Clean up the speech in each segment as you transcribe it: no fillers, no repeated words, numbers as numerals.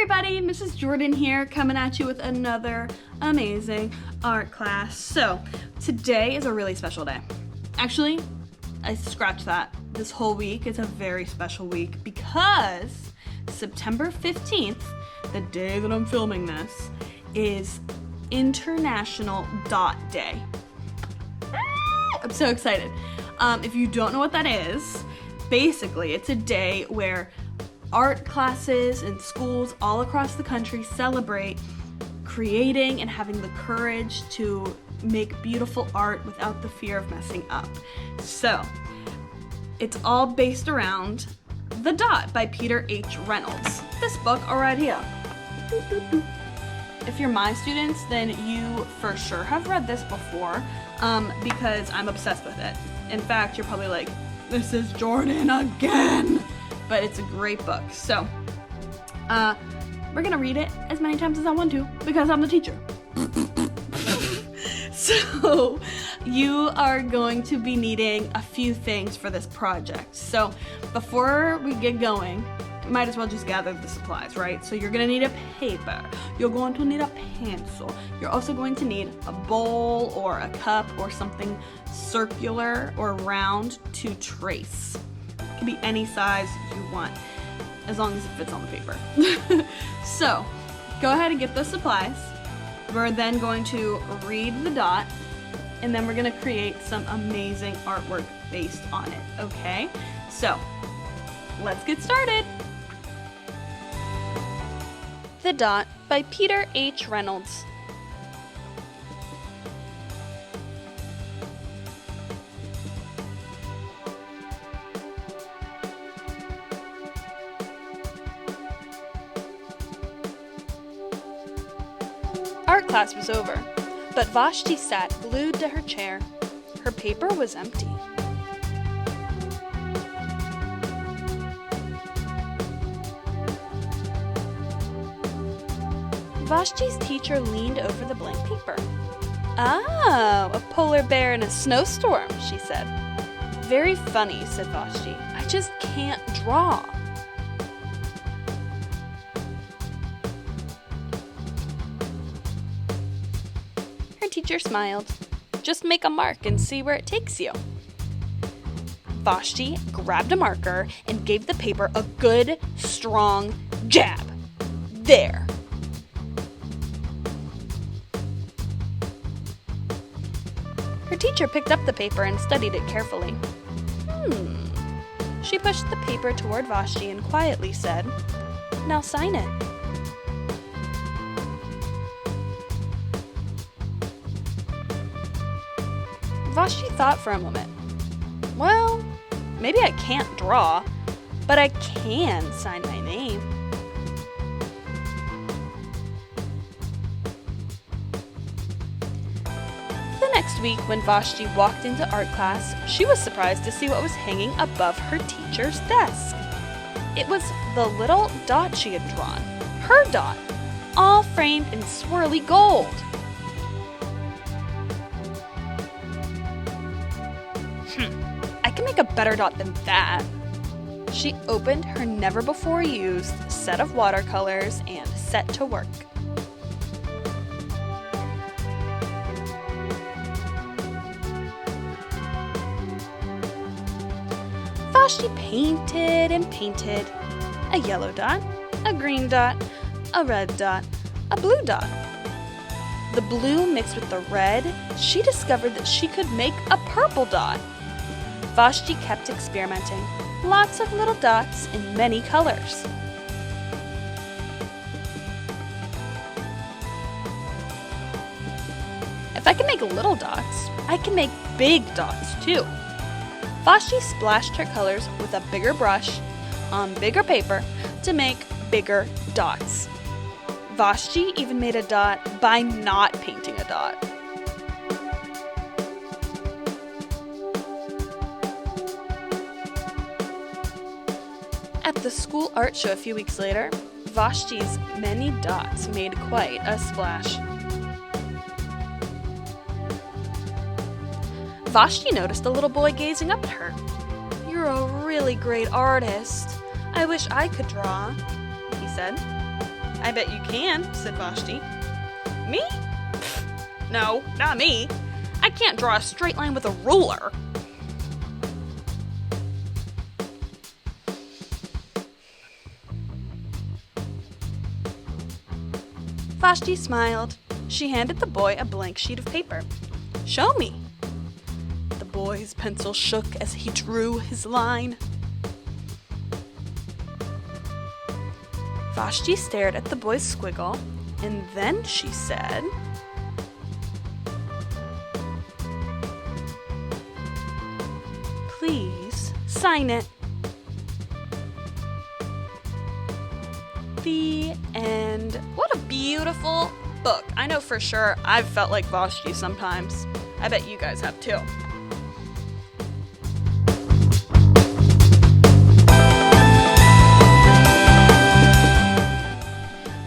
everybody, Mrs. Jordan here, coming at you with another amazing art class. So, today is a really special day. Actually, I scratched that. This whole week is a very special week because September 15th, the day that I'm filming this, is International Dot Day. I'm so excited. If you don't know what that is, basically it's a day where art classes and schools all across the country celebrate creating and having the courage to make beautiful art without the fear of messing up. So, it's all based around The Dot by Peter H. Reynolds. This book right here. If you're my students, then you for sure have read this before because I'm obsessed with it. In fact, you're probably like, this is Jordan again! But it's a great book. So, we're gonna read it as many times as I want to because I'm the teacher. So, you are going to be needing a few things for this project. So, before we get going, might as well just gather the supplies, right? So you're gonna need a paper, you're going to need a pencil, you're also going to need a bowl or a cup or something circular or round to trace. It can be any size you want, as long as it fits on the paper. So, go ahead and get those supplies. We're then going to read the dot, and then we're gonna create some amazing artwork based on it, okay? So, let's get started. The Dot by Peter H. Reynolds. Art class was over, but Vashti sat glued to her chair. Her paper was empty. Vashti's teacher leaned over the blank paper. "Oh, a polar bear in a snowstorm," she said. "Very funny," said Vashti. "I just can't draw." Her teacher smiled. "Just make a mark and see where it takes you." Vashti grabbed a marker and gave the paper a good, strong jab. There. Her teacher picked up the paper and studied it carefully. She pushed the paper toward Vashti and quietly said, "Now sign it." Vashti thought for a moment. Well, maybe I can't draw, but I can sign my name. Next week, when Vashti walked into art class, she was surprised to see what was hanging above her teacher's desk. It was the little dot she had drawn, her dot, all framed in swirly gold. I can make a better dot than that. She opened her never-before-used set of watercolors and set to work. Vashti painted and painted. A yellow dot, a green dot, a red dot, a blue dot. The blue mixed with the red, she discovered that she could make a purple dot. Vashti kept experimenting. Lots of little dots in many colors. If I can make little dots, I can make big dots too. Vashti splashed her colors with a bigger brush on bigger paper to make bigger dots. Vashti even made a dot by not painting a dot. At the school art show a few weeks later, Vashti's many dots made quite a splash. Vashti noticed a little boy gazing up at her. "You're a really great artist. I wish I could draw," he said. I bet you can, said Vashti. Me? No, not me. I can't draw a straight line with a ruler. Vashti smiled. She handed the boy a blank sheet of paper. Show me. The boy's pencil shook as he drew his line. Vashti stared at the boy's squiggle, and then she said, Please sign it. The end. What a beautiful book. I know for sure I've felt like Vashti sometimes. I bet you guys have too.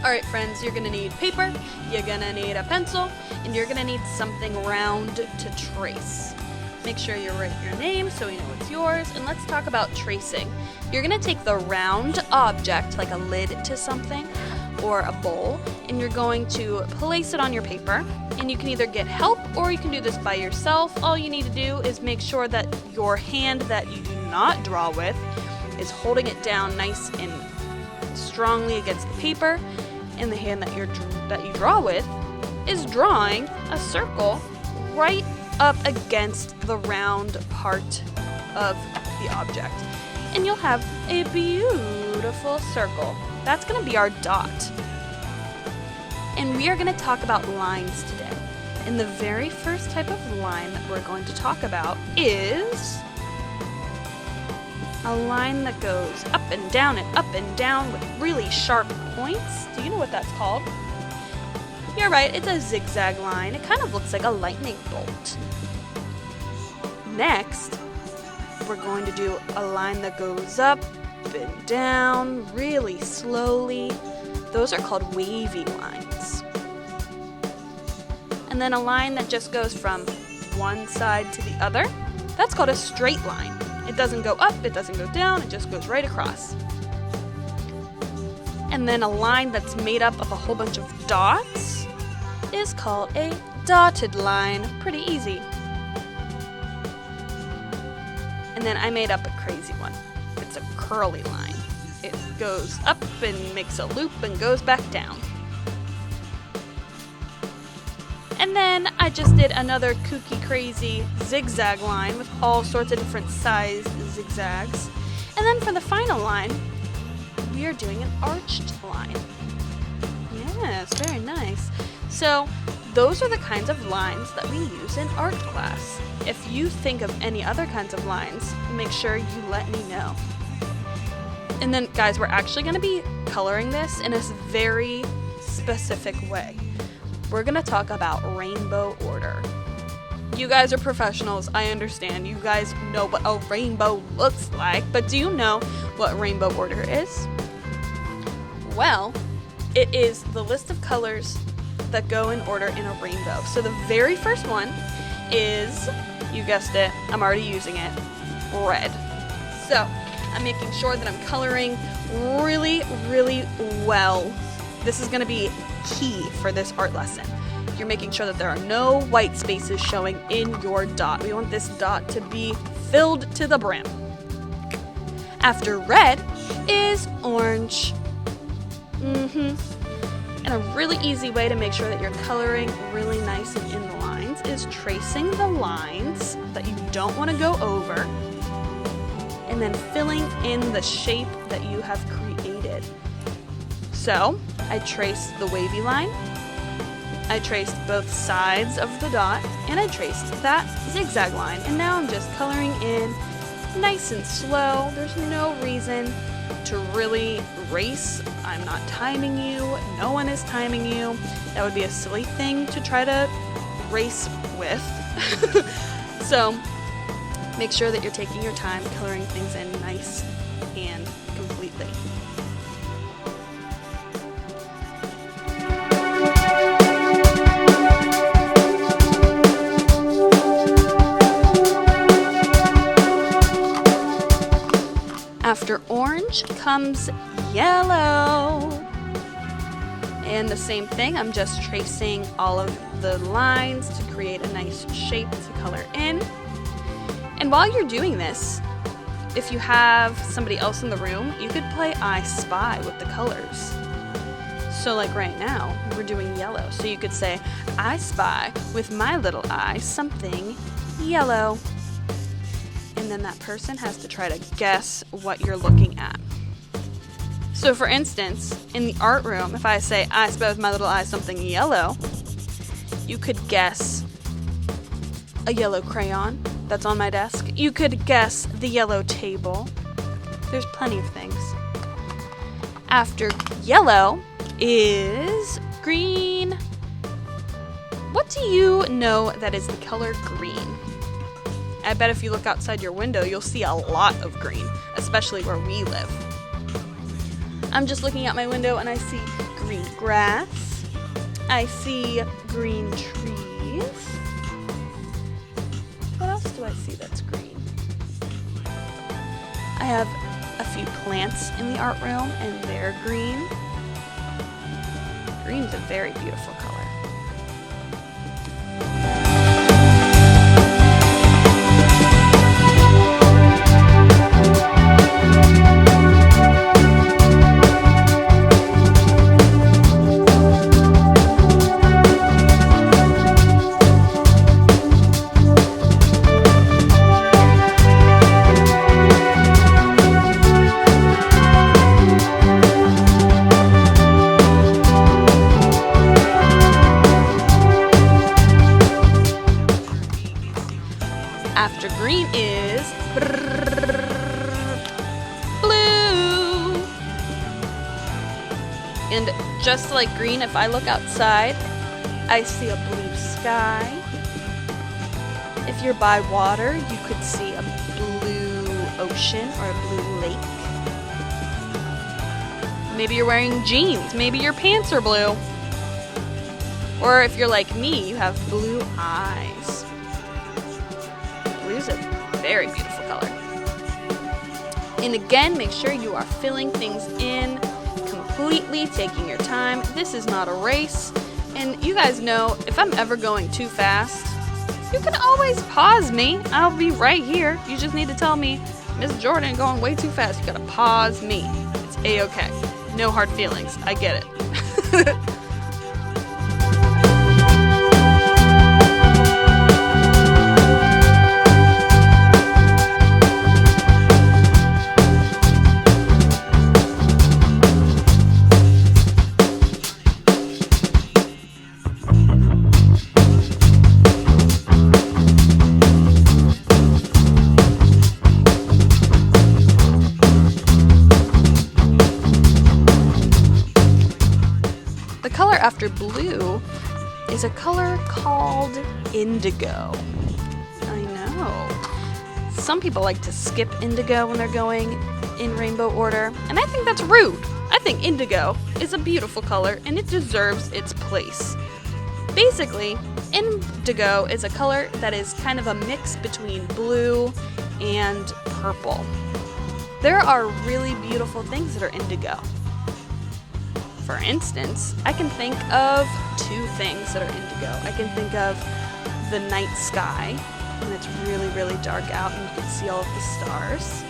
Alright friends, you're gonna need paper, you're gonna need a pencil, and you're gonna need something round to trace. Make sure you write your name so we know it's yours, and let's talk about tracing. You're gonna take the round object, like a lid to something, or a bowl, and you're going to place it on your paper, and you can either get help or you can do this by yourself. All you need to do is make sure that your hand that you do not draw with is holding it down nice and strongly against the paper, and the hand that you draw with is drawing a circle right up against the round part of the object. And you'll have a beautiful circle. That's going to be our dot. And we are going to talk about lines today. And the very first type of line that we're going to talk about is a line that goes up and down with really sharp points. Do you know what that's called? You're right, it's a zigzag line. It kind of looks like a lightning bolt. Next, we're going to do a line that goes up and down really slowly. Those are called wavy lines. And then a line that just goes from one side to the other, that's called a straight line. It doesn't go up, it doesn't go down, it just goes right across. And then a line that's made up of a whole bunch of dots is called a dotted line. Pretty easy. And then I made up a crazy one. It's a curly line. It goes up and makes a loop and goes back down. And then I just did another kooky crazy zigzag line with all sorts of different sized zigzags. And then for the final line, we are doing an arched line. Yes, very nice. So those are the kinds of lines that we use in art class. If you think of any other kinds of lines, make sure you let me know. And then guys, we're actually going to be coloring this in a very specific way. We're going to talk about rainbow order. You guys are professionals, I understand. You guys know what a rainbow looks like, but do you know what rainbow order is? Well, it is the list of colors that go in order in a rainbow. So the very first one is, you guessed it, I'm already using it, red. So I'm making sure that I'm coloring really, really well. This is going to be key for this art lesson. You're making sure that there are no white spaces showing in your dot. We want this dot to be filled to the brim. After red is orange. And a really easy way to make sure that you're coloring really nice and in the lines is tracing the lines that you don't want to go over and then filling in the shape that you have created. So I traced the wavy line, I traced both sides of the dot, and I traced that zigzag line. And now I'm just coloring in nice and slow. There's no reason to really race. I'm not timing you. No one is timing you. That would be a silly thing to try to race with. So make sure that you're taking your time coloring things in nice and completely. After orange comes yellow. And the same thing, I'm just tracing all of the lines to create a nice shape to color in. And while you're doing this, if you have somebody else in the room, you could play I Spy with the colors. So like right now, we're doing yellow. So you could say, I spy with my little eye something yellow. And then that person has to try to guess what you're looking at. So for instance, in the art room, if I say, I spy with my little eye something yellow, you could guess a yellow crayon that's on my desk. You could guess the yellow table. There's plenty of things. After yellow is green. What do you know that is the color green? I bet if you look outside your window, you'll see a lot of green, especially where we live. I'm just looking out my window and I see green grass. I see green trees. What else do I see that's green? I have a few plants in the art room and they're green. Green's a very beautiful color. After green is blue. And just like green, if I look outside, I see a blue sky. If you're by water, you could see a blue ocean or a blue lake. Maybe you're wearing jeans. Maybe your pants are blue. Or if you're like me, you have blue eyes. Blue's a very beautiful color. And again, make sure you are filling things in completely, taking your time. This is not a race. And you guys know, if I'm ever going too fast, you can always pause me. I'll be right here. You just need to tell me, Miss Jordan, going way too fast. You gotta pause me. It's A-okay. No hard feelings. I get it. The color after blue is a color called indigo. I know. Some people like to skip indigo when they're going in rainbow order, and I think that's rude. I think indigo is a beautiful color and it deserves its place. Basically, indigo is a color that is kind of a mix between blue and purple. There are really beautiful things that are indigo. For instance, I can think of two things that are indigo. I can think of the night sky, when it's really, really dark out and you can see all of the stars.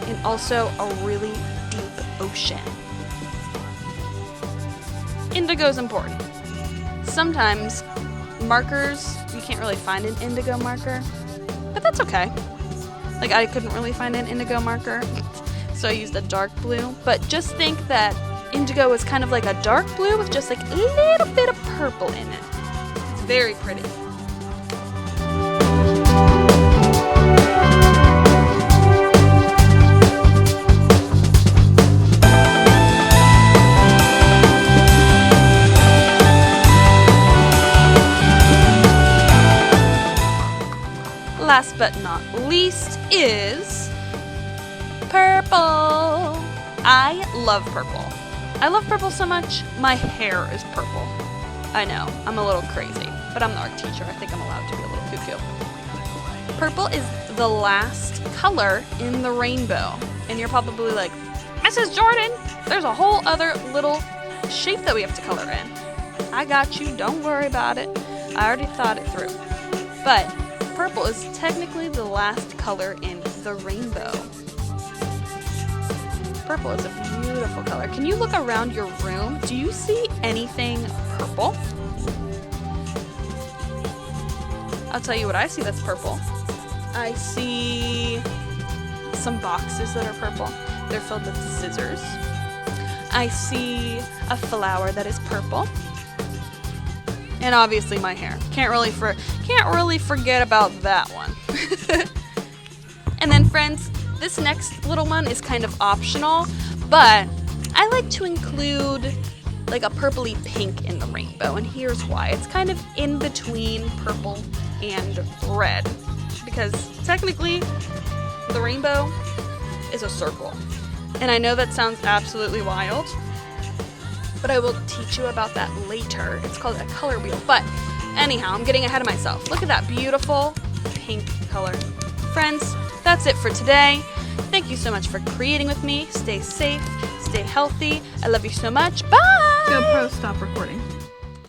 And also a really deep ocean. Indigo is important. Sometimes markers, you can't really find an indigo marker, but that's okay. Like I couldn't really find an indigo marker, so I used a dark blue. But just think that indigo is kind of like a dark blue with just like a little bit of purple in it. It's very pretty. Last but not least is purple. I love purple. I love purple so much, my hair is purple. I know, I'm a little crazy, but I'm the art teacher. I think I'm allowed to be a little cuckoo. Purple is the last color in the rainbow. And you're probably like, Mrs. Jordan, there's a whole other little shape that we have to color in. I got you, don't worry about it. I already thought it through. But purple is technically the last color in the rainbow. Purple is a beautiful color. Can you look around your room? Do you see anything purple? I'll tell you what I see that's purple. I see some boxes that are purple. They're filled with scissors. I see a flower that is purple. And obviously my hair. Can't really forget about that one. And then friends, this next little one is kind of optional, but I like to include like a purpley pink in the rainbow, and here's why. It's kind of in between purple and red, because technically the rainbow is a circle. And I know that sounds absolutely wild, but I will teach you about that later. It's called a color wheel. But anyhow, I'm getting ahead of myself. Look at that beautiful pink color. Friends, that's it for today. Thank you so much for creating with me. Stay safe, stay healthy. I love you so much. Bye! GoPro, stop recording.